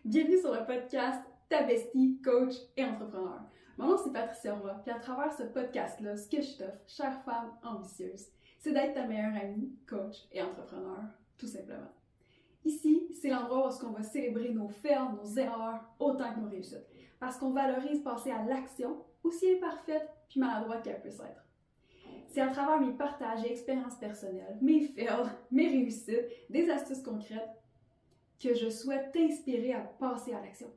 Bienvenue sur le podcast Ta bestie, coach et entrepreneur. Mon nom c'est Patricia Roy, puis à travers ce podcast-là, ce que je t'offre, chère femme ambitieuse, c'est d'être ta meilleure amie, coach et entrepreneur, tout simplement. Ici, c'est l'endroit où on va célébrer nos fails, nos erreurs, autant que nos réussites, parce qu'on valorise passer à l'action, aussi imparfaite puis maladroite qu'elle puisse être. C'est à travers mes partages et expériences personnelles, mes fails, mes réussites, des astuces concrètes, que je souhaite t'inspirer à passer à l'action.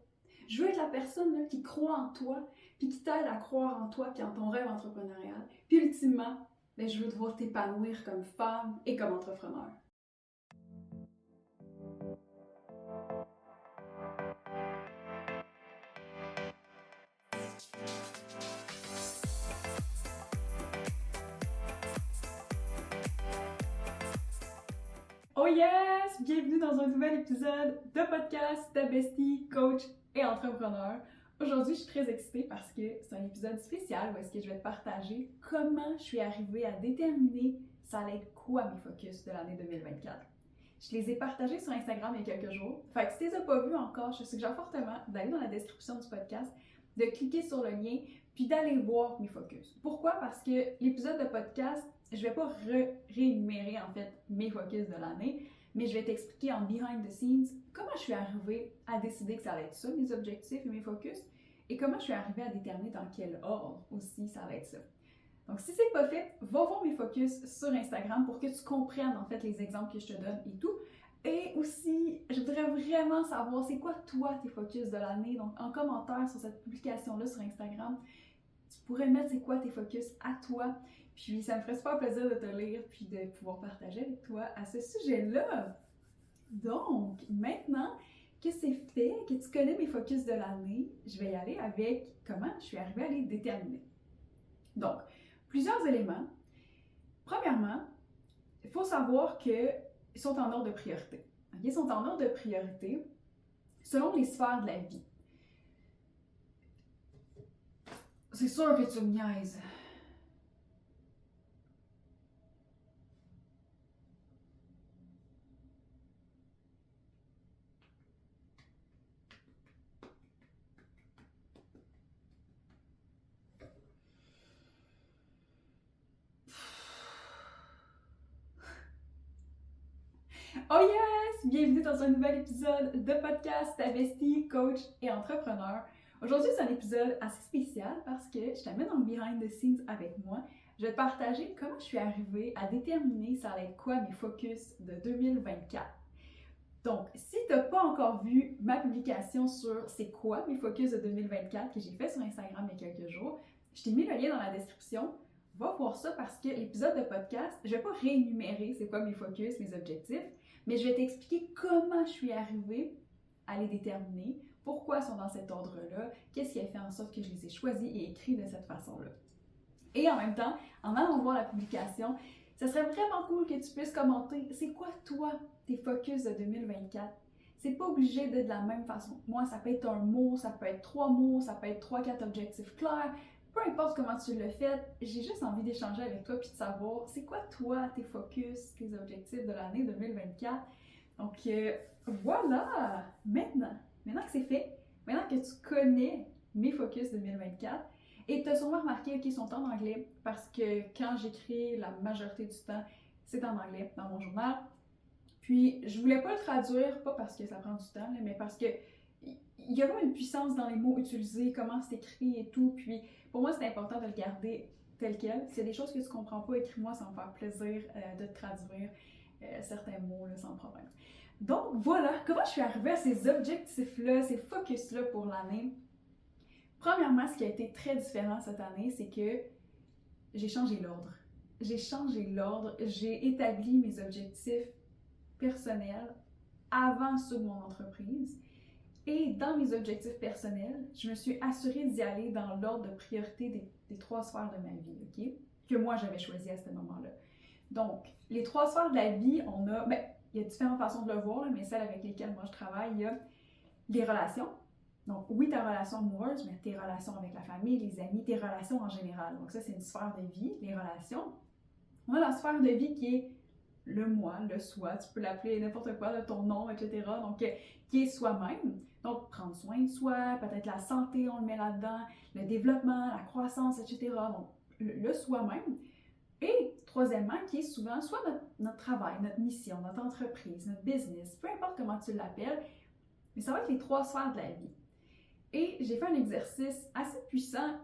Je veux être la personne là, qui croit en toi, puis qui t'aide à croire en toi, puis en ton rêve entrepreneurial. Puis ultimement, je veux te voir t'épanouir comme femme et comme entrepreneur. Oh yes! Bienvenue dans un nouvel épisode de podcast Ta bestie, coach et entrepreneur. Aujourd'hui, je suis très excitée parce que c'est un épisode spécial où est-ce que je vais te partager comment je suis arrivée à déterminer ça allait être quoi mes focus de l'année 2024. Je les ai partagés sur Instagram il y a quelques jours. Fait que si tu les as pas vus encore, je te suggère fortement d'aller dans la description du podcast, de cliquer sur le lien, puis d'aller voir mes focus. Pourquoi? Parce que l'épisode de podcast, je vais pas réénumérer en fait mes focus de l'année, mais je vais t'expliquer en behind the scenes comment je suis arrivée à décider que ça allait être ça, mes objectifs et mes focus, et comment je suis arrivée à déterminer dans quel ordre aussi ça va être ça. Donc si c'est pas fait, va voir mes focus sur Instagram pour que tu comprennes en fait les exemples que je te donne et tout. Et aussi, je voudrais vraiment savoir c'est quoi toi tes focus de l'année. Donc en commentaire sur cette publication-là sur Instagram, tu pourrais mettre c'est quoi tes focus à toi. Puis ça me ferait super plaisir de te lire puis de pouvoir partager avec toi à ce sujet-là. Donc maintenant que c'est fait, que tu connais mes focus de l'année, je vais y aller avec comment je suis arrivée à les déterminer. Donc, plusieurs éléments. Premièrement, il faut savoir qu'ils sont en ordre de priorité. Ils sont en ordre de priorité selon les sphères de la vie. C'est sûr que tu me niaises. Oh yes! Bienvenue dans un nouvel épisode de podcast Ta bestie, coach et entrepreneur. Aujourd'hui, c'est un épisode assez spécial parce que je t'amène dans le behind the scenes avec moi. Je vais te partager comment je suis arrivée à déterminer ça allait être quoi mes focus de 2024. Donc, si tu n'as pas encore vu ma publication sur c'est quoi mes focus de 2024 que j'ai fait sur Instagram il y a quelques jours, je t'ai mis le lien dans la description. Va voir ça parce que l'épisode de podcast, je ne vais pas réénumérer c'est quoi mes focus, mes objectifs, mais je vais t'expliquer comment je suis arrivée à les déterminer, pourquoi ils sont dans cet ordre-là, qu'est-ce qui a fait en sorte que je les ai choisis et écrits de cette façon-là. Et en même temps, en allant voir la publication, ça serait vraiment cool que tu puisses commenter c'est quoi toi tes focus de 2024. C'est pas obligé d'être de la même façon. Moi, ça peut être un mot, ça peut être 3 mots, ça peut être 3-4 objectifs clairs. Peu importe comment tu le fais, j'ai juste envie d'échanger avec toi puis de savoir c'est quoi toi tes focus, tes objectifs de l'année 2024. Donc voilà, maintenant que c'est fait, maintenant que tu connais mes focus 2024, et tu as sûrement remarqué qu'ils sont en anglais parce que quand j'écris la majorité du temps, c'est en anglais dans mon journal. Puis je voulais pas le traduire, pas parce que ça prend du temps, mais parce que il y a comme une puissance dans les mots utilisés, comment c'est écrit et tout. Puis pour moi, c'est important de le garder tel quel. S'il y a des choses que tu comprends pas, écris-moi, ça va me faire plaisir de te traduire certains mots là, sans problème. Donc voilà, comment je suis arrivée à ces objectifs-là, ces focus-là pour l'année. Premièrement, ce qui a été très différent cette année, c'est que j'ai changé l'ordre. J'ai établi mes objectifs personnels avant ceux de mon entreprise. Et dans mes objectifs personnels, je me suis assurée d'y aller dans l'ordre de priorité des 3 sphères de ma vie, OK? Que moi, j'avais choisi à ce moment-là. Donc, les 3 sphères de la vie, il y a différentes façons de le voir, mais celles avec lesquelles moi je travaille, il y a les relations. Donc, oui, ta relation amoureuse, mais tes relations avec la famille, les amis, tes relations en général. Donc ça, c'est une sphère de vie, les relations. On a la sphère de vie qui est le moi, le soi, tu peux l'appeler n'importe quoi, là, ton nom, etc. Donc, qui est soi-même. Donc, prendre soin de soi, peut-être la santé, on le met là-dedans, le développement, la croissance, etc. Donc, le soi-même. Et troisièmement, qui est souvent soit notre travail, notre mission, notre entreprise, notre business, peu importe comment tu l'appelles, mais ça va être les 3 sphères de la vie. Et j'ai fait un exercice assez puissant,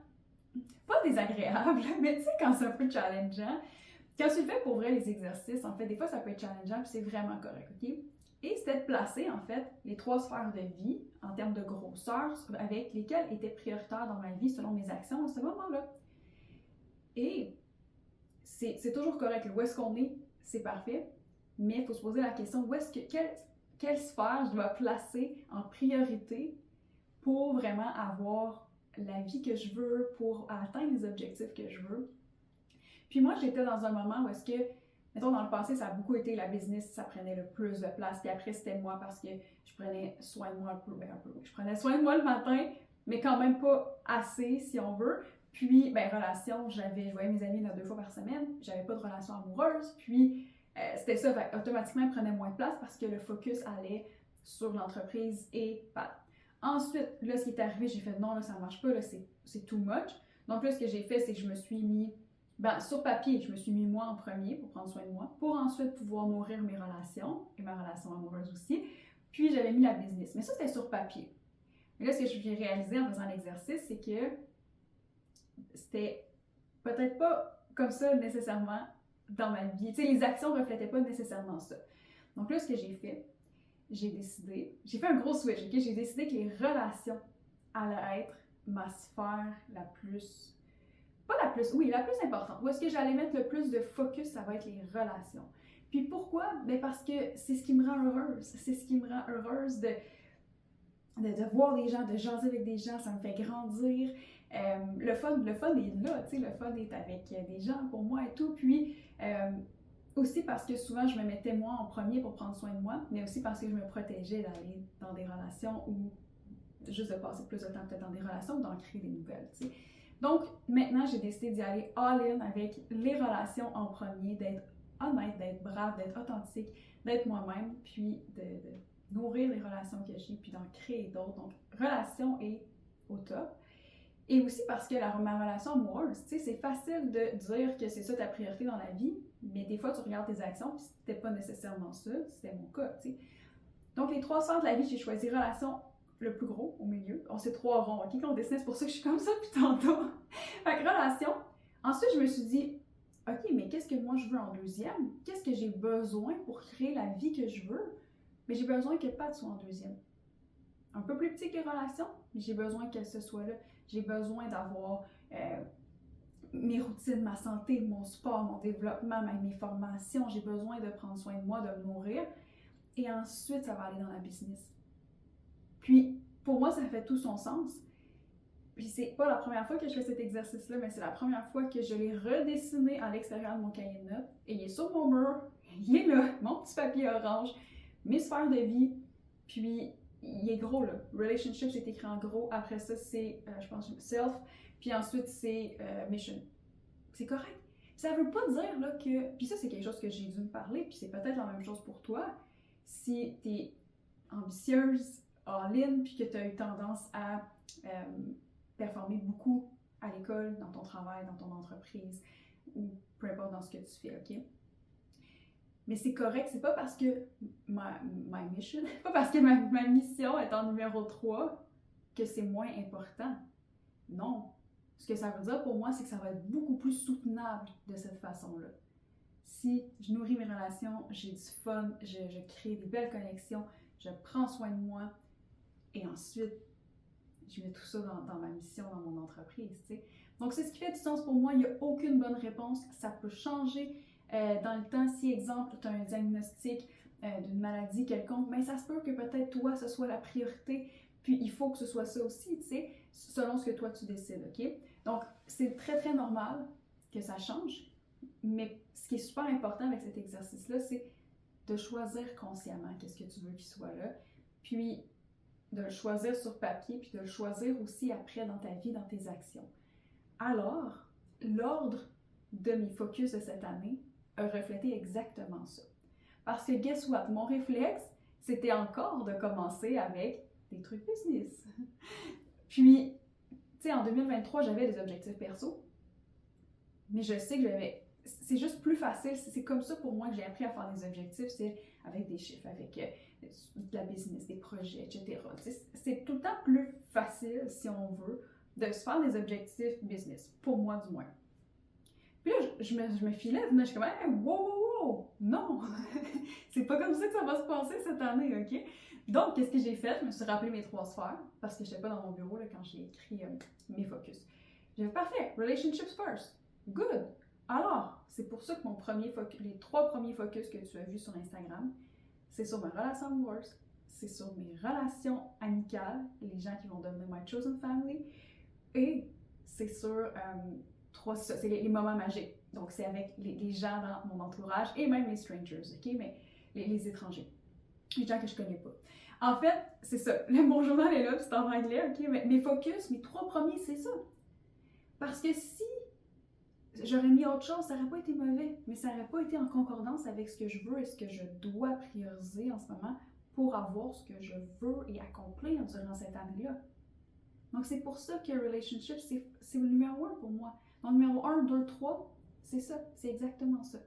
pas désagréable, mais tu sais, quand c'est un peu challengeant. Quand tu le fais pour vrai, les exercices, en fait, des fois, ça peut être challengeant, puis c'est vraiment correct, OK? Et c'était de placer, en fait, les 3 sphères de vie, en termes de grosseur, avec lesquelles étaient prioritaires dans ma vie, selon mes actions à ce moment-là. Et c'est toujours correct, où est-ce qu'on est, c'est parfait, mais il faut se poser la question, quelle sphère je dois placer en priorité pour vraiment avoir la vie que je veux, pour atteindre les objectifs que je veux. Puis moi, j'étais dans un moment où est-ce que, mettons, dans le passé, ça a beaucoup été la business, ça prenait le plus de place. Puis après, c'était moi parce que je prenais soin de moi un peu. Je prenais soin de moi le matin, mais quand même pas assez, si on veut. Puis, relation, je voyais mes amis 2 fois par semaine, j'avais pas de relation amoureuse. Puis, c'était ça, fait, automatiquement, je prenais moins de place parce que le focus allait sur l'entreprise et pas. Ensuite, là, ce qui est arrivé, j'ai fait non, là, ça marche pas, là, c'est too much. Donc là, ce que j'ai fait, c'est que je me suis mis, sur papier, je me suis mis moi en premier pour prendre soin de moi, pour ensuite pouvoir nourrir mes relations et ma relation amoureuse aussi. Puis j'avais mis la business. Mais ça, c'était sur papier. Mais là, ce que j'ai réalisé en faisant l'exercice, c'est que c'était peut-être pas comme ça nécessairement dans ma vie. Tu sais, les actions ne reflétaient pas nécessairement ça. Donc là, ce que j'ai fait, j'ai fait un gros switch, ok? J'ai décidé que les relations allaient être ma sphère la plus importante. Où est-ce que j'allais mettre le plus de focus, ça va être les relations. Puis pourquoi? Parce que c'est ce qui me rend heureuse. C'est ce qui me rend heureuse de voir des gens, de jaser avec des gens, ça me fait grandir. Le fun est là, tu sais, le fun est avec des gens pour moi et tout. Puis aussi parce que souvent je me mettais moi en premier pour prendre soin de moi, mais aussi parce que je me protégeais d'aller dans des relations ou juste de passer plus de temps peut-être dans des relations ou d'en créer des nouvelles, tu sais. Donc maintenant j'ai décidé d'y aller all-in avec les relations en premier, d'être honnête, d'être brave, d'être authentique, d'être moi-même, puis de nourrir les relations que j'ai, puis d'en créer d'autres. Donc relation est au top. Et aussi parce que ma relation amoureuse, tu sais, c'est facile de dire que c'est ça ta priorité dans la vie, mais des fois tu regardes tes actions, puis c'était pas nécessairement ça, c'était mon cas, tu sais. Donc les 3 sphères de la vie, j'ai choisi relation le plus gros au milieu. On sait 3 ronds, ok, qu'on dessine, c'est pour ça que je suis comme ça depuis tantôt. Fait que relation. Ensuite, je me suis dit, ok, mais qu'est-ce que moi je veux en deuxième? Qu'est-ce que j'ai besoin pour créer la vie que je veux? Mais j'ai besoin que Pat soit en deuxième. Un peu plus petit que les relations, mais j'ai besoin que ce soit là. J'ai besoin d'avoir mes routines, ma santé, mon sport, mon développement, mes formations. J'ai besoin de prendre soin de moi, de me nourrir. Et ensuite, ça va aller dans la business. Puis, pour moi, ça fait tout son sens. Puis, c'est pas la première fois que je fais cet exercice-là, mais c'est la première fois que je l'ai redessiné à l'extérieur de mon cahier de notes. Et il est sur mon mur. Il est là, mon petit papier orange, mes sphères de vie. Puis, il est gros, là. Relationship, c'est écrit en gros. Après ça, c'est, je pense, self. Puis ensuite, c'est mission. C'est correct. Ça veut pas dire, là, que... Puis ça, c'est quelque chose que j'ai dû me parler, puis c'est peut-être la même chose pour toi. Si t'es ambitieuse, all-in, puis que t'as eu tendance à performer beaucoup à l'école, dans ton travail, dans ton entreprise, ou peu importe dans ce que tu fais, OK? Mais c'est correct, c'est pas parce que ma mission, pas parce que ma mission est en numéro 3 que c'est moins important. Non. Ce que ça veut dire pour moi, c'est que ça va être beaucoup plus soutenable de cette façon-là. Si je nourris mes relations, j'ai du fun, je crée des belles connexions, je prends soin de moi, et ensuite, je mets tout ça dans ma mission, dans mon entreprise, tu sais. Donc, c'est ce qui fait du sens pour moi. Il n'y a aucune bonne réponse. Ça peut changer dans le temps. Si, exemple, tu as un diagnostic d'une maladie quelconque, mais ça se peut que peut-être toi, ce soit la priorité. Puis, il faut que ce soit ça aussi, tu sais, selon ce que toi, tu décides, OK? Donc, c'est très, très normal que ça change. Mais ce qui est super important avec cet exercice-là, c'est de choisir consciemment qu'est-ce que tu veux qu'il soit là. Puis, de le choisir sur papier, puis de le choisir aussi après dans ta vie, dans tes actions. Alors, l'ordre de mes focus de cette année a reflété exactement ça. Parce que guess what? Mon réflexe, c'était encore de commencer avec des trucs business. Puis, tu sais, en 2023, j'avais des objectifs perso, mais je sais que c'est juste plus facile, c'est comme ça pour moi que j'ai appris à faire des objectifs, c'est avec des chiffres, avec de la business, des projets, etc. C'est tout le temps plus facile, si on veut, de se faire des objectifs business, pour moi du moins. Puis là, je me filais, je suis comme, hey, wow, non, c'est pas comme ça que ça va se passer cette année, ok? Donc, qu'est-ce que j'ai fait? Je me suis rappelé mes 3 sphères, parce que je n'étais pas dans mon bureau là, quand j'ai écrit mes focus. J'ai fait, parfait, relationships first, good. Alors, c'est pour ça que les 3 premiers focus que tu as vus sur Instagram, c'est sur ma relation amoureuse, c'est sur mes relations amicales, les gens qui vont devenir my chosen family, et c'est sur c'est les moments magiques. Donc, c'est avec les gens dans mon entourage et même les strangers, ok? Mais les étrangers, les gens que je connais pas. En fait, c'est ça. Mon journal est là, c'est en anglais, ok? Mais mes focus, mes 3 premiers, c'est ça. Parce que si j'aurais mis autre chose, ça n'aurait pas été mauvais, mais ça n'aurait pas été en concordance avec ce que je veux et ce que je dois prioriser en ce moment pour avoir ce que je veux et accomplir durant cette année-là. Donc, c'est pour ça que relationship, c'est le numéro 1 pour moi. Donc, numéro 1, 2, 3, c'est ça. C'est exactement ça.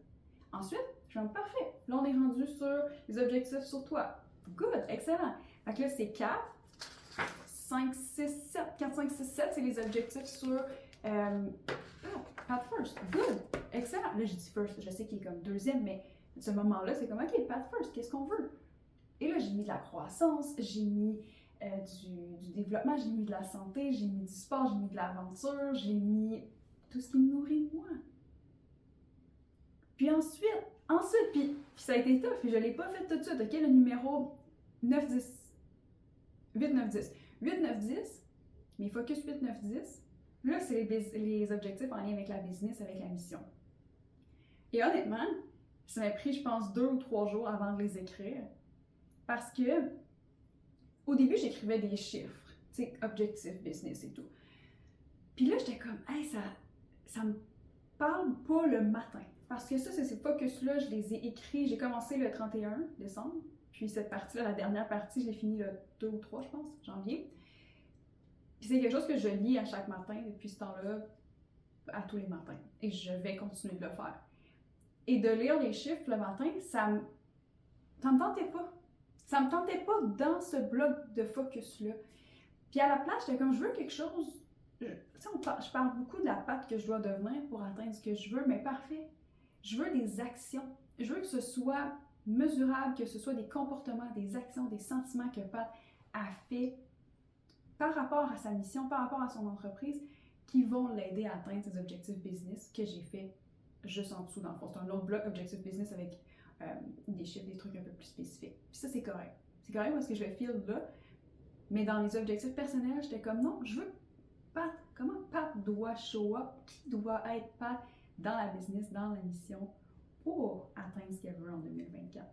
Ensuite, je vais me parfait. Là, on est rendu sur les objectifs sur toi. Good, excellent. Fait que là, c'est 4, 5, 6, 7. 4, 5, 6, 7, c'est les objectifs sur Path First. Good, excellent. Là, je dis first, je sais qu'il est comme deuxième, mais à ce moment-là, c'est comme, OK, Path First, qu'est-ce qu'on veut? Et là, j'ai mis de la croissance, j'ai mis du développement, j'ai mis de la santé, j'ai mis du sport, j'ai mis de l'aventure, j'ai mis tout ce qui me nourrit moi. Puis ensuite, puis ça a été tough, puis je ne l'ai pas fait tout de suite, ok? Le numéro 9, 10, 8, 9, 10. 8, 9, 10, mes focus 8, 9, 10, là, c'est les objectifs en lien avec la business, avec la mission. Et honnêtement, ça m'a pris, je pense, 2 ou 3 jours avant de les écrire, parce que au début, j'écrivais des chiffres, tu sais, objectif, business et tout. Puis là, j'étais comme, hey, ça me parle pas le matin. Parce que ça, ces focus-là, je les ai écrits, j'ai commencé le 31 décembre, puis cette partie-là, la dernière partie, je l'ai finie le 2 ou 3, je pense, janvier. Puis c'est quelque chose que je lis à chaque matin depuis ce temps-là, à tous les matins. Et je vais continuer de le faire. Et de lire les chiffres le matin, ça me tentait pas. Ça me tentait pas dans ce bloc de focus-là. Puis à la place, j'étais comme, je veux quelque chose. Tu sais, je parle beaucoup de la patte que je dois devenir pour atteindre ce que je veux, mais parfait. Je veux des actions. Je veux que ce soit mesurable, que ce soit des comportements, des actions, des sentiments que Pat a fait par rapport à sa mission, par rapport à son entreprise, qui vont l'aider à atteindre ses objectifs business que j'ai fait juste en dessous, dans le fond. C'est un autre bloc, objectif business, avec des chiffres, des trucs un peu plus spécifiques. Puis ça, c'est correct. C'est correct parce que je feel là. Mais dans les objectifs personnels, j'étais comme non, je veux Pat. Comment Pat doit show up? Qui doit être Pat dans la business, dans la mission pour atteindre ce qu'elle veut en 2024?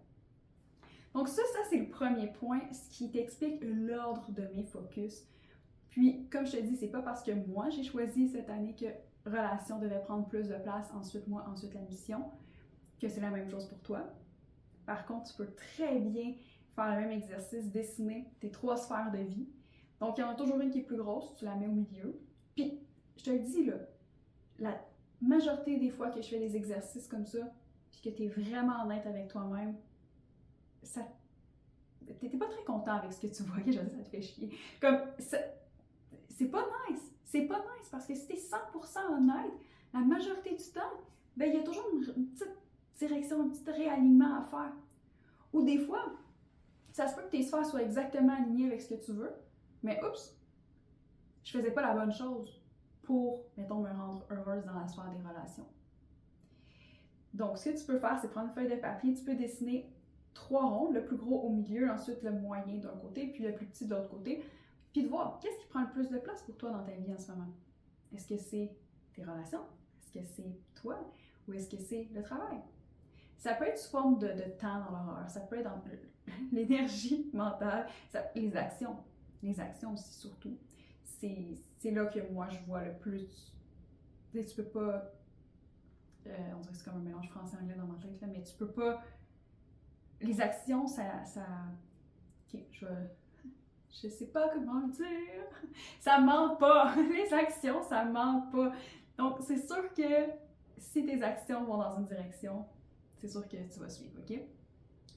Donc ça c'est le premier point, ce qui t'explique l'ordre de mes focus. Puis, comme je te dis, c'est pas parce que moi j'ai choisi cette année que relation devait prendre plus de place, ensuite moi, ensuite la mission, que c'est la même chose pour toi. Par contre, tu peux très bien faire le même exercice, dessiner tes 3 sphères de vie. Donc, il y en a toujours une qui est plus grosse, tu la mets au milieu. Puis, je te le dis là, la majorité des fois que je fais des exercices comme ça, puis que tu es vraiment honnête avec toi-même, t'es pas très content avec ce que tu vois, je veux dire, ça te fait chier. Comme, c'est pas nice. C'est pas nice parce que si t'es 100% honnête, la majorité du temps, ben il y a toujours une petite direction, un petit réalignement à faire. Ou des fois, ça se peut que tes sphères soient exactement alignées avec ce que tu veux, mais oups, je faisais pas la bonne chose pour, mettons, me rendre heureuse dans la sphère des relations. Donc, ce que tu peux faire, c'est prendre une feuille de papier, tu peux dessiner 3 ronds, le plus gros au milieu, ensuite le moyen d'un côté, puis le plus petit de l'autre côté, puis de voir qu'est-ce qui prend le plus de place pour toi dans ta vie en ce moment. Est-ce que c'est tes relations? Est-ce que c'est toi? Ou est-ce que c'est le travail? Ça peut être sous forme de temps dans l'horreur, ça peut être dans l'énergie mentale, les actions aussi surtout. C'est là que moi je vois le plus. Tu peux pas, on dirait que c'est comme un mélange français-anglais dans ma tête, là, mais tu peux pas les actions, ok, je sais pas comment le dire. Ça ment pas. Les actions, ça ment pas. Donc, c'est sûr que si tes actions vont dans une direction, c'est sûr que tu vas suivre, ok?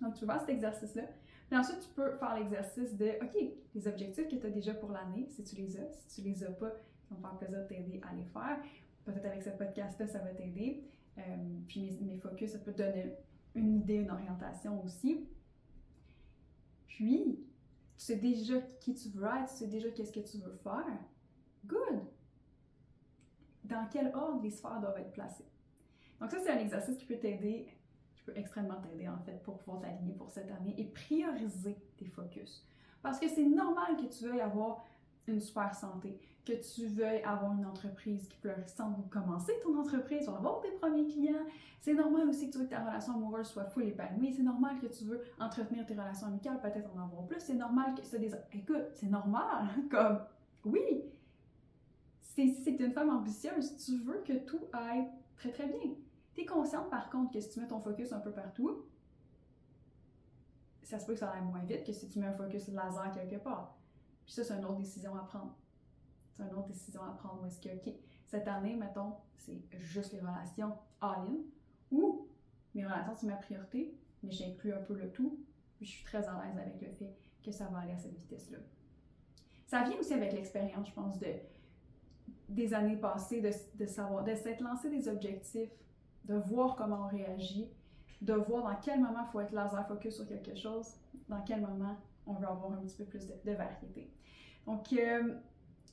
Donc, tu peux faire cet exercice-là. Puis ensuite, tu peux faire l'exercice de, ok, les objectifs que tu as déjà pour l'année, si tu les as. Si tu les as pas, ça va me faire plaisir de t'aider à les faire. Peut-être avec ce podcast-là, ça va t'aider. Puis mes focus, ça peut te donner une idée, une orientation aussi. Puis, tu sais déjà qui tu veux être, tu sais déjà qu'est-ce que tu veux faire. Good! Dans quel ordre les sphères doivent être placées? Donc ça, c'est un exercice qui peut t'aider, qui peut extrêmement t'aider en fait pour pouvoir t'aligner pour cette année et prioriser tes focus. Parce que c'est normal que tu veuilles avoir une super santé, que tu veuilles avoir une entreprise qui florissante ou commencer ton entreprise ou avoir tes premiers clients. C'est normal aussi que tu veux que ta relation amoureuse soit full épanouie. C'est normal que tu veux entretenir tes relations amicales, peut-être en avoir plus. C'est normal que tu as des... Écoute, c'est normal. Comme, oui, si tu es une femme ambitieuse, tu veux que tout aille très très bien. Tu es consciente par contre que si tu mets ton focus un peu partout, ça se peut que ça aille moins vite que si tu mets un focus laser quelque part. Puis ça, c'est une autre décision à prendre. C'est une autre décision à prendre où est-ce que, ok, cette année, mettons, c'est juste les relations all-in, ou mes relations, c'est ma priorité, mais j'inclus un peu le tout, puis je suis très à l'aise avec le fait que ça va aller à cette vitesse-là. Ça vient aussi avec l'expérience, je pense, des années passées, de savoir, de s'être lancé des objectifs, de voir comment on réagit, de voir dans quel moment il faut être laser focus sur quelque chose, dans quel moment on veut avoir un petit peu plus de variété. Donc,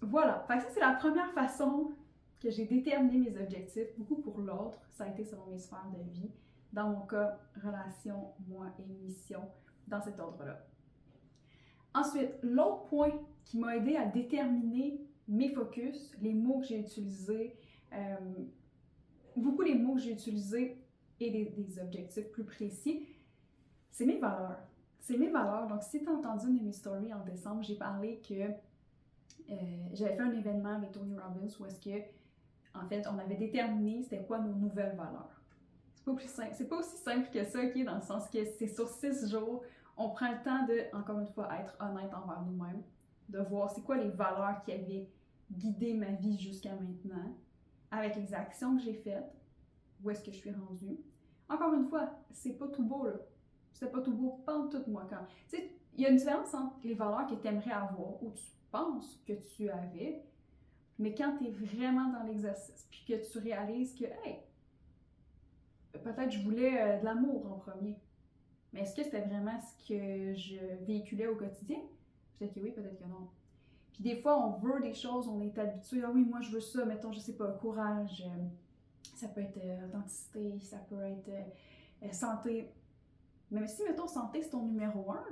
voilà. Fait que ça, c'est la première façon que j'ai déterminé mes objectifs, beaucoup pour l'autre. Ça a été selon mes sphères de vie. Dans mon cas, relation, moi et mission, dans cet ordre-là. Ensuite, l'autre point qui m'a aidé à déterminer mes focus, les mots que j'ai utilisés, beaucoup les mots que j'ai utilisés et des objectifs plus précis, c'est mes valeurs. C'est mes valeurs. Donc, si tu as entendu une de mes stories en décembre, j'ai parlé que j'avais fait un événement avec Tony Robbins où est-ce que, en fait, on avait déterminé c'était quoi nos nouvelles valeurs. C'est pas aussi simple que ça, ok, dans le sens que c'est sur 6 jours, on prend le temps de, encore une fois, être honnête envers nous-mêmes, de voir c'est quoi les valeurs qui avaient guidé ma vie jusqu'à maintenant, avec les actions que j'ai faites, où est-ce que je suis rendue. Encore une fois, c'est pas tout beau, là. C'est pas tout beau, pas en tout, moi, quand... Tu sais, il y a une différence entre les valeurs que tu aimerais avoir, ou tu penses que tu avais, mais quand tu es vraiment dans l'exercice, puis que tu réalises que, hey, peut-être je voulais de l'amour en premier, mais est-ce que c'était vraiment ce que je véhiculais au quotidien? Peut-être que oui, peut-être que non. Puis des fois, on veut des choses, on est habitué, ah oui, moi je veux ça, mettons, je sais pas, courage, ça peut être authenticité, ça peut être santé. Mais si, mettons, santé, c'est ton numéro 1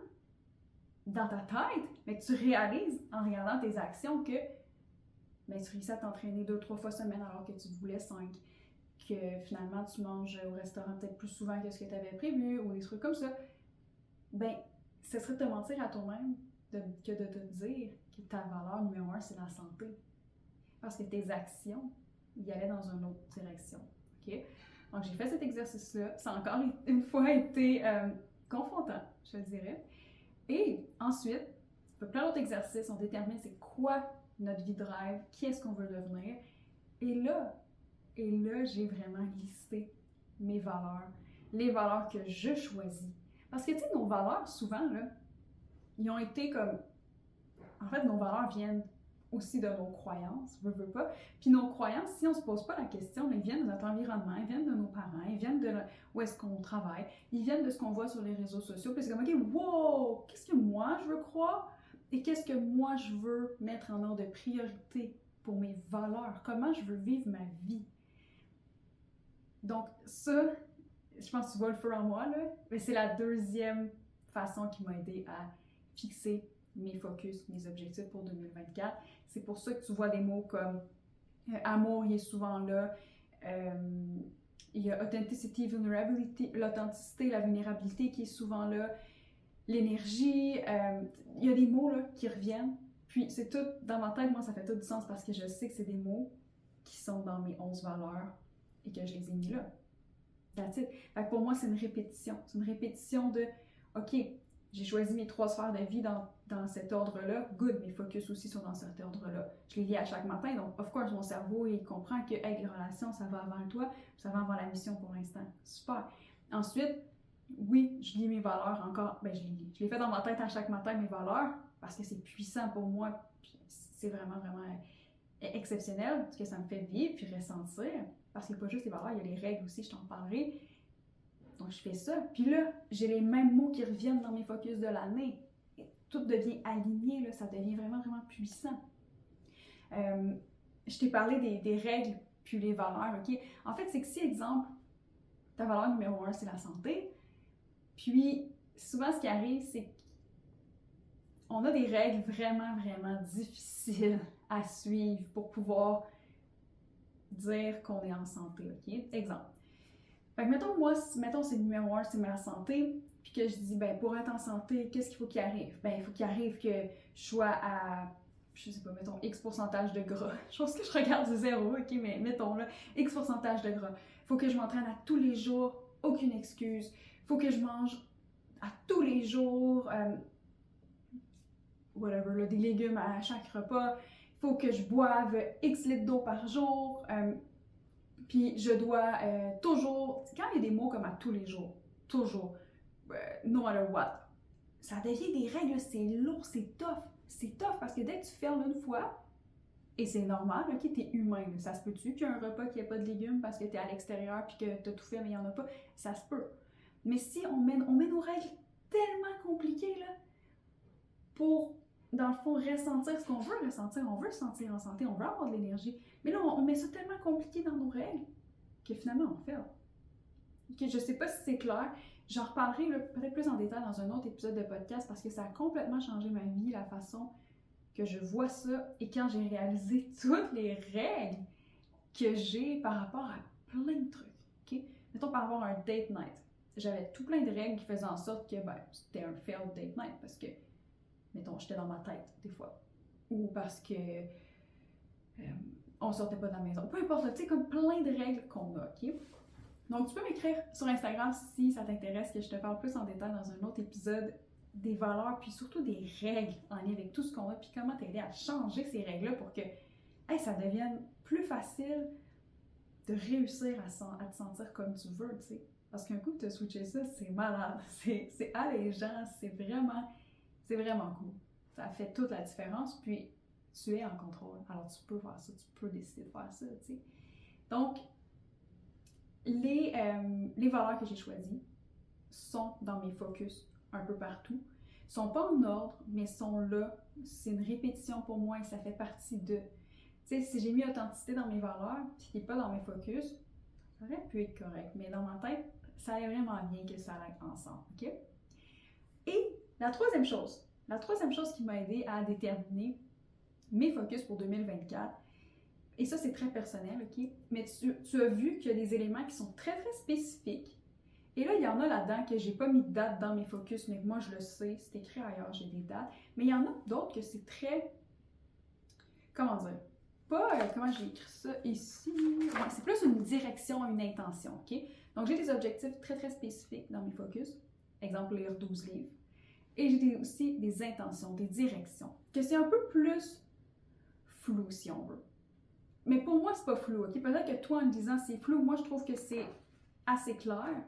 dans ta tête, mais que tu réalises en regardant tes actions que ben, tu réussis à t'entraîner 2-3 fois semaine alors que tu voulais 5, que finalement tu manges au restaurant peut-être plus souvent que ce que tu avais prévu ou des trucs comme ça, ben, ce serait de te mentir à toi-même que de te dire que ta valeur numéro 1, c'est la santé. Parce que tes actions, y allaient dans une autre direction. Okay? Donc, j'ai fait cet exercice-là. Ça a encore une fois été confrontant, je te dirais. Et ensuite, on fait plein d'autres exercices. On détermine c'est quoi notre vie de rêve, qui est-ce qu'on veut devenir. Et là, j'ai vraiment listé mes valeurs, les valeurs que je choisis. Parce que, tu sais, nos valeurs, souvent, là, ils ont été comme... En fait, nos valeurs viennent aussi de nos croyances, veux pas. Puis nos croyances, si on se pose pas la question, mais ils viennent de notre environnement, ils viennent de nos parents, ils viennent de où est-ce qu'on travaille, ils viennent de ce qu'on voit sur les réseaux sociaux. Puis c'est comme, OK, wow, qu'est-ce que moi je veux croire et qu'est-ce que moi je veux mettre en ordre de priorité pour mes valeurs, comment je veux vivre ma vie. Donc ça, je pense que tu vois le feu en moi, là, mais c'est la deuxième façon qui m'a aidé à fixer mes focus, mes objectifs pour 2024. C'est pour ça que tu vois des mots comme amour, il est souvent là. Il y a authenticity, vulnerability, l'authenticité, la vulnérabilité qui est souvent là. L'énergie, il y a des mots là, qui reviennent. Puis c'est tout, dans ma tête, moi ça fait tout du sens parce que je sais que c'est des mots qui sont dans mes 11 valeurs et que je les ai mis là. That's it. Fait que pour moi, c'est une répétition. C'est une répétition de OK, j'ai choisi mes 3 sphères de vie dans cet ordre-là. Good, mes focus aussi sont dans cet ordre-là. Je les lis à chaque matin, donc of course, mon cerveau, il comprend que hey, les relations, ça va avant le toit, ça va avant la mission pour l'instant. Super. Ensuite, oui, je lis mes valeurs encore. Ben, je les lis. Je les fais dans ma tête à chaque matin, mes valeurs, parce que c'est puissant pour moi. Puis c'est vraiment, vraiment exceptionnel, ce que ça me fait vivre puis ressentir. Parce qu'il n'y a pas juste les valeurs, il y a les règles aussi, je t'en parlerai. Donc, je fais ça. Puis là, j'ai les mêmes mots qui reviennent dans mes focus de l'année. Et tout devient aligné, là, ça devient vraiment, vraiment puissant. Je t'ai parlé des règles puis les valeurs, OK? En fait, c'est que si, exemple, ta valeur numéro 1, c'est la santé, puis souvent, ce qui arrive, c'est qu'on a des règles vraiment, vraiment difficiles à suivre pour pouvoir dire qu'on est en santé, OK? Exemple. Fait que mettons, moi, mettons, c'est le numéro 1, c'est ma santé, puis que je dis, ben, pour être en santé, qu'est-ce qu'il faut qu'il arrive? Ben, il faut qu'il arrive que je sois à, je sais pas, mettons, X pourcentage de gras. Je pense que je regarde du zéro, OK, mais mettons, là, X pourcentage de gras. Il faut que je m'entraîne à tous les jours, aucune excuse. Il faut que je mange à tous les jours, whatever, là, des légumes à chaque repas. Il faut que je boive X litres d'eau par jour. Puis je dois toujours, quand il y a des mots comme à tous les jours, toujours, no matter what, ça devient des règles, c'est lourd, c'est tough. C'est tough parce que dès que tu fermes une fois, et c'est normal, ok, t'es humain, ça se peut-tu qu'il y ait un repas qui n'ait pas de légumes parce que t'es à l'extérieur puis que t'as tout fait mais il n'y en a pas, ça se peut. Mais si on met nos règles tellement compliquées là, pour, dans le fond, ressentir ce qu'on veut ressentir, on veut se sentir en santé, on veut avoir de l'énergie, mais là, on met ça tellement compliqué dans nos règles que finalement, on fait. Okay, je sais pas si c'est clair. J'en reparlerai peut-être plus en détail dans un autre épisode de podcast parce que ça a complètement changé ma vie, la façon que je vois ça et quand j'ai réalisé toutes les règles que j'ai par rapport à plein de trucs. Okay? Mettons par rapport à un date night. J'avais tout plein de règles qui faisaient en sorte que c'était un failed date night parce que, mettons, j'étais dans ma tête des fois. Ou parce que on sortait pas de la maison. Peu importe, tu sais, comme plein de règles qu'on a, OK? Donc, tu peux m'écrire sur Instagram si ça t'intéresse que je te parle plus en détail dans un autre épisode des valeurs, puis surtout des règles en lien avec tout ce qu'on a, puis comment t'aider à changer ces règles-là pour que ça devienne plus facile de réussir à te sentir comme tu veux, tu sais. Parce qu'un coup que tu as switché ça, c'est malade, c'est allégeant, c'est vraiment cool. Ça fait toute la différence, puis tu es en contrôle. Alors tu peux faire ça, tu peux décider de faire ça, tu sais. Donc, les valeurs que j'ai choisies sont dans mes focus un peu partout. Ils sont pas en ordre, mais sont là. C'est une répétition pour moi et ça fait partie de. Tu sais, si j'ai mis authenticité dans mes valeurs, puis qui n'est pas dans mes focus, ça aurait pu être correct. Mais dans ma tête, ça allait vraiment bien que ça aille ensemble, OK? Et la troisième chose qui m'a aidé à déterminer mes focus pour 2024, et ça c'est très personnel, ok? Mais tu as vu qu'il y a des éléments qui sont très très spécifiques. Et là, il y en a là-dedans que j'ai pas mis de date dans mes focus, mais moi je le sais, c'est écrit ailleurs, j'ai des dates. Mais il y en a d'autres que c'est très, comment dire, pas, comment j'ai écrit ça ici, ouais, c'est plus une direction, une intention, ok? Donc j'ai des objectifs très très spécifiques dans mes focus, exemple lire 12 livres. Et j'ai aussi des intentions, des directions, que c'est un peu plus flou si on veut. Mais pour moi, c'est pas flou, ok? Peut-être que toi, en me disant c'est flou, moi je trouve que c'est assez clair.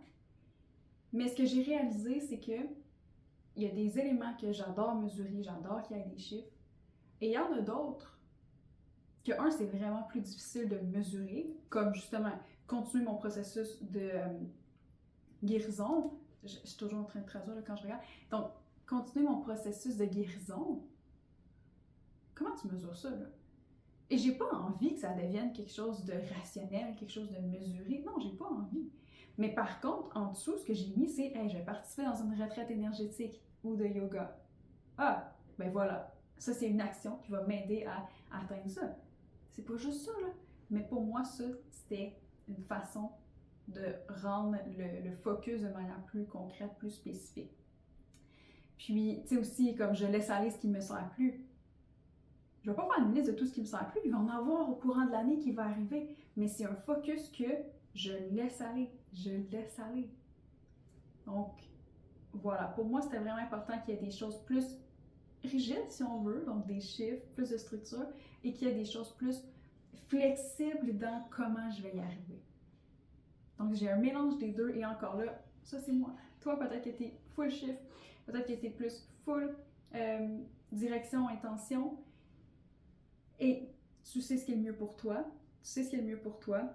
Mais ce que j'ai réalisé, c'est que il y a des éléments que j'adore mesurer, j'adore qu'il y ait des chiffres. Et il y en a d'autres que, un, c'est vraiment plus difficile de mesurer, comme justement continuer mon processus de guérison. Je suis toujours en train de traduire là, quand je regarde. Donc, continuer mon processus de guérison. Comment tu mesures ça, là? Et j'ai pas envie que ça devienne quelque chose de rationnel, quelque chose de mesuré. Non, j'ai pas envie. Mais par contre, en dessous, ce que j'ai mis, c'est hey, je vais participer dans une retraite énergétique ou de yoga. Ah, ben voilà. Ça, c'est une action qui va m'aider à atteindre ça. C'est pas juste ça, là. Mais pour moi, ça, c'était une façon de rendre le focus de manière plus concrète, plus spécifique. Puis, tu sais aussi, comme je laisse aller ce qui me sert plus. Je ne vais pas faire une liste de tout ce qui me sert plus, il va en avoir au courant de l'année qui va arriver. Mais c'est un focus que je laisse aller. Je laisse aller. Donc, voilà, pour moi, c'était vraiment important qu'il y ait des choses plus rigides, si on veut, donc des chiffres, plus de structure, et qu'il y ait des choses plus flexibles dans comment je vais y arriver. Donc, j'ai un mélange des deux, et encore là, ça c'est moi. Toi, peut-être que t'es full chiffre, peut-être que t'es plus full direction, intention, et tu sais ce qui est le mieux pour toi, tu sais ce qui est le mieux pour toi.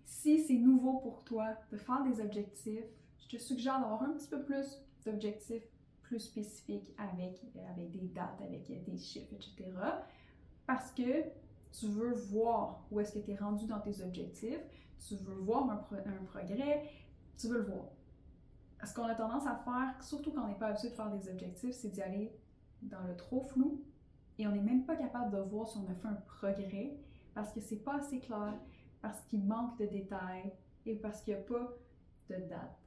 Si c'est nouveau pour toi de faire des objectifs, je te suggère d'avoir un petit peu plus d'objectifs plus spécifiques avec des dates, avec des chiffres, etc. Parce que tu veux voir où est-ce que tu es rendu dans tes objectifs, tu veux voir un progrès, tu veux le voir. Ce qu'on a tendance à faire, surtout quand on n'est pas habitué de faire des objectifs, c'est d'y aller dans le trop flou et on n'est même pas capable de voir si on a fait un progrès parce que c'est pas assez clair, parce qu'il manque de détails et parce qu'il n'y a pas de date.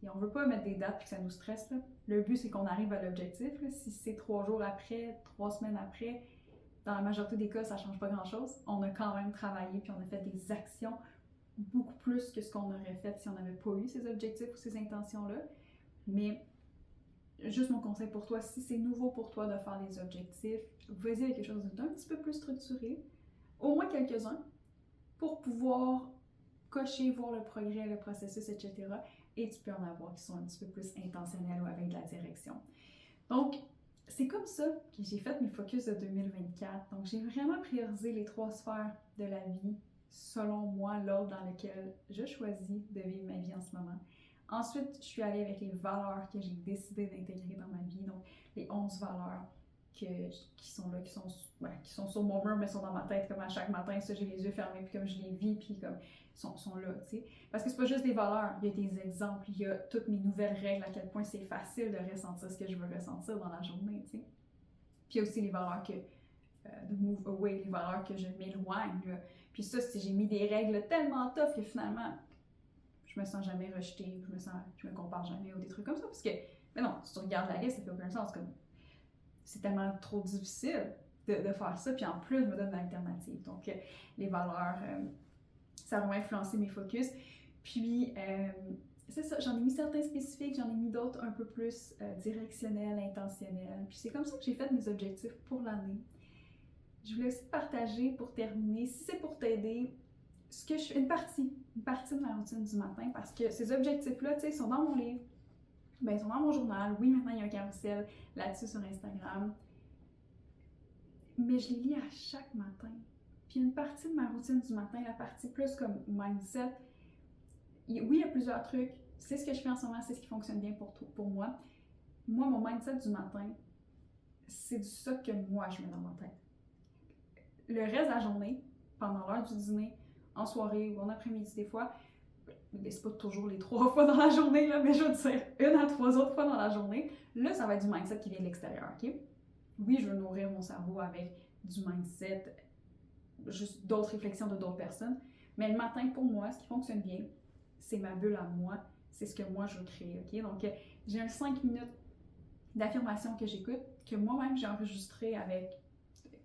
Et on ne veut pas mettre des dates et que ça nous stresse. Là. Le but, c'est qu'on arrive à l'objectif. Là. Si c'est 3 jours après, 3 semaines après, dans la majorité des cas, ça ne change pas grand-chose. On a quand même travaillé puis on a fait des actions beaucoup plus que ce qu'on aurait fait si on n'avait pas eu ces objectifs ou ces intentions-là. Mais juste mon conseil pour toi, si c'est nouveau pour toi de faire des objectifs, vas-y avec quelque chose d'un petit peu plus structuré, au moins quelques-uns, pour pouvoir cocher, voir le progrès, le processus, etc. Et tu peux en avoir qui sont un petit peu plus intentionnels ou avec de la direction. Donc, c'est comme ça que j'ai fait mes focus de 2024. Donc, j'ai vraiment priorisé les 3 sphères de la vie, selon moi, l'ordre dans lequel je choisis de vivre ma vie en ce moment. Ensuite, je suis allée avec les valeurs que j'ai décidé d'intégrer dans ma vie. Donc, les 11 valeurs qui sont là, qui sont sur mon mur, mais sont dans ma tête comme à chaque matin. Ça, j'ai les yeux fermés, puis comme je les vis, puis comme sont là, tu sais. Parce que c'est pas juste des valeurs, il y a des exemples, il y a toutes mes nouvelles règles, à quel point c'est facile de ressentir ce que je veux ressentir dans la journée, tu sais. Puis il y a aussi les valeurs de move away, les valeurs que je m'éloigne, là. Puis ça, j'ai mis des règles tellement tough que finalement, je me sens jamais rejetée, je me compare jamais ou des trucs comme ça, parce que, mais non, si tu regardes la liste, ça fait aucun sens, comme c'est tellement trop difficile de faire ça, puis en plus, je me donne une alternative. Donc, les valeurs, ça a vraiment influencé mes focus. Puis, c'est ça, j'en ai mis certains spécifiques, j'en ai mis d'autres un peu plus directionnels, intentionnels. Puis c'est comme ça que j'ai fait mes objectifs pour l'année. Je voulais aussi partager pour terminer, si c'est pour t'aider, ce que je fais, une partie de ma routine du matin, parce que ces objectifs-là, tu sais, sont dans mon livre. Ben, ils sont dans mon journal. Oui, maintenant, il y a un carrousel là-dessus sur Instagram. Mais je les lis à chaque matin. Puis une partie de ma routine du matin, la partie plus comme mindset, oui, il y a plusieurs trucs. C'est ce que je fais en ce moment, c'est ce qui fonctionne bien pour moi. Moi, mon mindset du matin, c'est ça que moi, je mets dans ma tête. Le reste de la journée, pendant l'heure du dîner, en soirée ou en après-midi des fois, c'est pas toujours les 3 fois dans la journée, là, mais je veux dire 1 à 3 autres fois dans la journée, là, ça va être du mindset qui vient de l'extérieur, ok? Oui, je veux nourrir mon cerveau avec du mindset, juste d'autres réflexions de d'autres personnes, mais le matin, pour moi, ce qui fonctionne bien, c'est ma bulle à moi, c'est ce que moi je veux créer, ok? Donc, j'ai un 5 minutes d'affirmations que j'écoute, que moi-même j'ai enregistré avec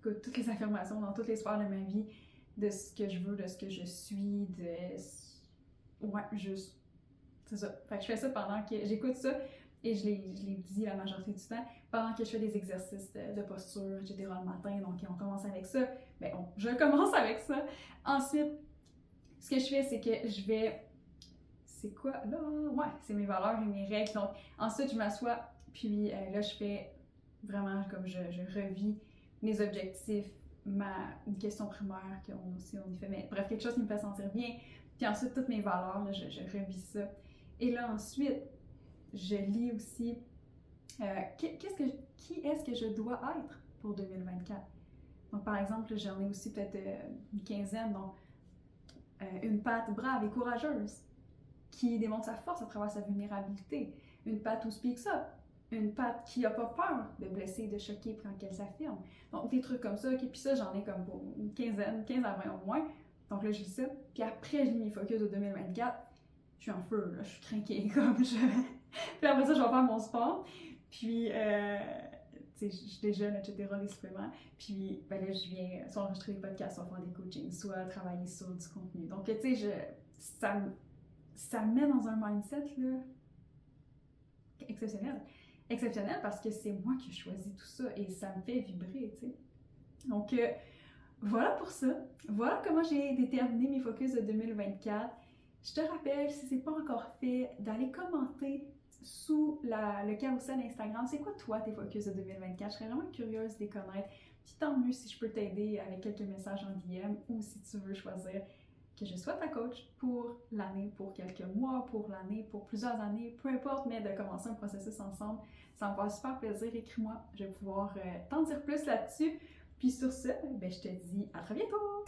toutes les affirmations dans toutes les sphères de ma vie, de ce que je veux, de ce que je suis, ouais, juste. C'est ça. Fait que je fais ça pendant que j'écoute ça et je l'ai dit la majorité du temps pendant que je fais des exercices de posture, etc. le matin. Donc, on commence avec ça. Je commence avec ça. Ensuite, ce que je fais, c'est que je vais. C'est quoi là? Ouais, c'est mes valeurs et mes règles. Donc, ensuite, je m'assois, puis là, je fais vraiment comme je revis mes objectifs, une question primaire qu'on aussi on y fait, mais bref, quelque chose qui me fait sentir bien. Puis ensuite, toutes mes valeurs, là, je revis ça. Et là, ensuite, je lis aussi qui est-ce que je dois être pour 2024. Donc, par exemple, j'en ai aussi peut-être une quinzaine. Donc, une Pat brave et courageuse qui démontre sa force à travers sa vulnérabilité. Une Pat who speaks up. Une Pat qui n'a pas peur de blesser, de choquer quand elle s'affirme. Donc, des trucs comme ça. Okay. Puis ça, j'en ai comme pour une quinzaine, 15 à 20 au moins. Donc là, je lis ça. Puis après, je lis mes focus de 2024. Je suis en feu, là. Je suis craquée. Puis après ça, je vais faire mon sport. Puis, tu sais, je déjeune, etc., les suppléments. Puis, ben là, je viens soit enregistrer des podcasts, soit faire des coachings, soit travailler sur du contenu. Donc, tu sais, ça me met dans un mindset, là, exceptionnel. Exceptionnel parce que c'est moi qui ai choisi tout ça et ça me fait vibrer, tu sais. Donc, voilà pour ça. Voilà comment j'ai déterminé mes focus de 2024. Je te rappelle, si ce n'est pas encore fait, d'aller commenter sous le carousel Instagram. C'est quoi toi tes focus de 2024? Je serais vraiment curieuse de les connaître. Puis tant mieux si je peux t'aider avec quelques messages en DM ou si tu veux choisir que je sois ta coach pour l'année, pour quelques mois, pour l'année, pour plusieurs années, peu importe, mais de commencer un processus ensemble. Ça me fait super plaisir. Écris-moi, je vais pouvoir t'en dire plus là-dessus. Puis sur ce, je te dis à très bientôt!